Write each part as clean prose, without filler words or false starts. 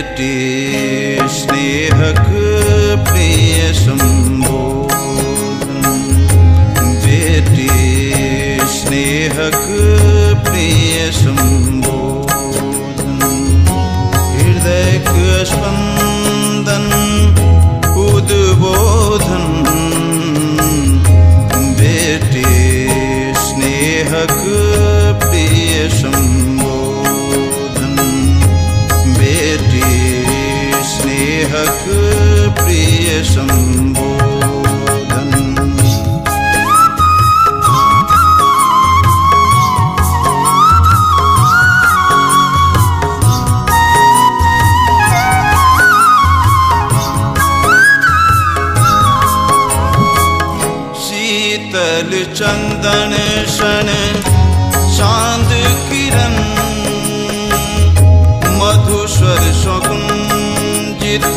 बेटी स्नेहक प्रिय संबोधन, बेटी स्नेहक प्रिय संबोधन, हृदय स्पंदन उद्बोधन, बेटी स्नेहक प्रिय संबोधन, बेटी स्नेहक प्रिय संबोधन। शीतल चंदन शन चांद किरण, मधुस्वर सुगंधित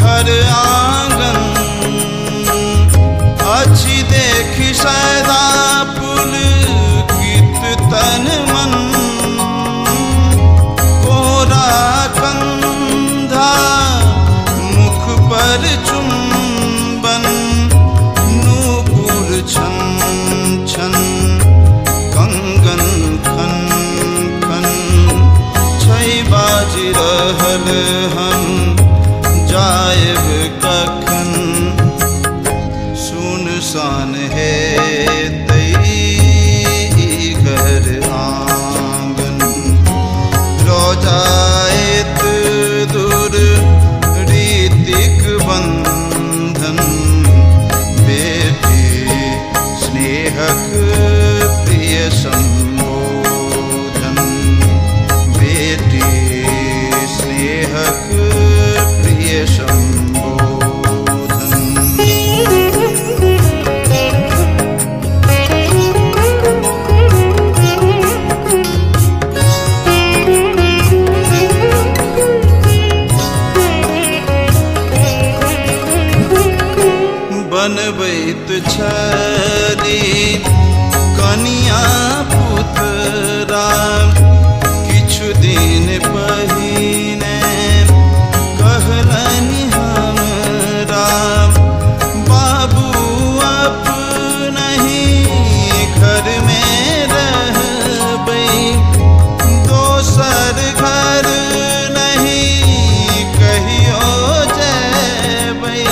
घर आंगन, अच्छी देखी सदा पुलकित तन मन, कोरा कंधा मुख पर चुंबन, नूपुर छन छन कंगन खन खन, छै बाज रहल हम जायब कखन, सुनसान है तई घर आंगन, रोजाएत दूर रीतिक बंधन, बेटी स्नेहक प्रिय संबोधन, बेटी स्नेहक प्रिय संबोधन। बनबैत छली कनिया पुतरा, किछु दिन पहिने कहलनि हमरा, बाबू अपनहि घर में रहबै, दोसर घर नहीं कहियो जैबै,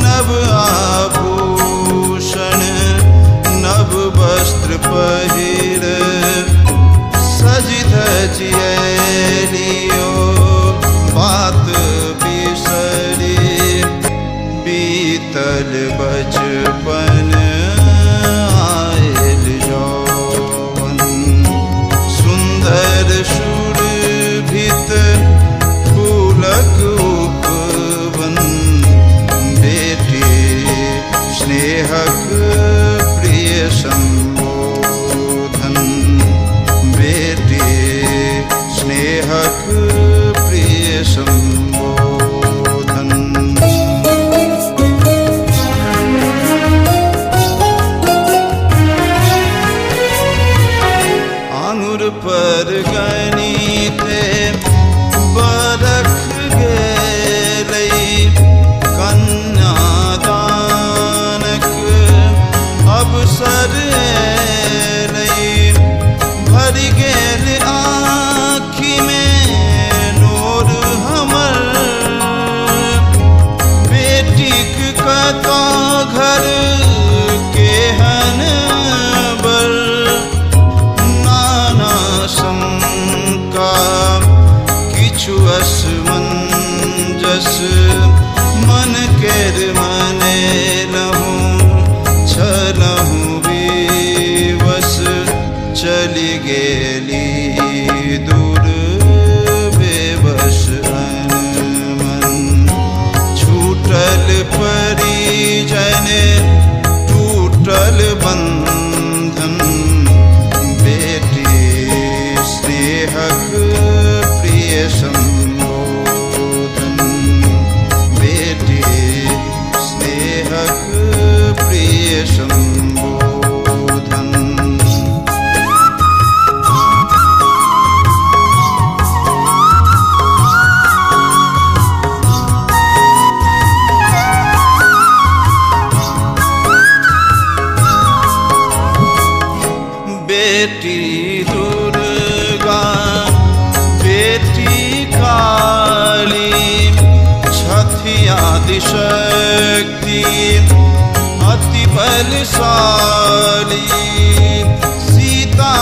नव आभूषण नव वस्त्र पहिर, सज धज अलियो बात बिसरी, बीतल बचपन आयल यौवन, सुंदर सुरभित फूलक उपवन, बेटी स्नेहक प्रिय संबोधन, बेटी स्नेहक प्रिय संबोधन। आंगुर पर गणिते बरख गेलै, कन्यादानक अवसर एलै, भरि गेल आँखि में नोर हमर, बेटीक कतौ घर केहन बर, नाना शंका किछु असमंजस, मन केर मनेलहुँ छलहुँ विवश, चलि गेली दूर बेबस अनमन, छूटल परिजन टूटल बंधन, बेटी स्नेहक प्रिय संबोधन, बेटी शक्ति अति बलशाली सीता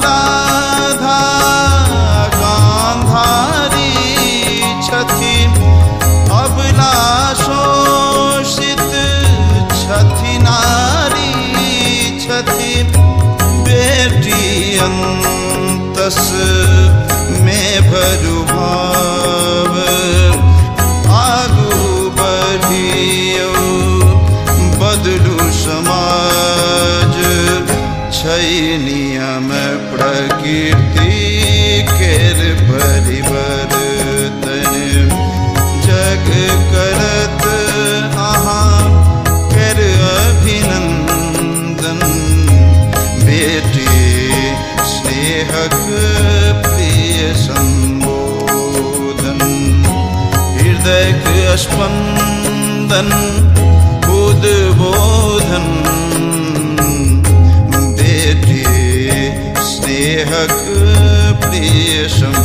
राधा गांधारी छथि अबला शोषित छथि नारी छथि बेटी अंतस में भरु भाव आगू बढ़ियो बदलू समाज छै नियम प्रकृति केर परिवर्तन जग करत अहाँ केर अभिनंदन बेटी स्नेहक प्रिय संबोधन हृदय स्पंदन उद्बोधन बेटी स्नेहक प्रिय संबोधन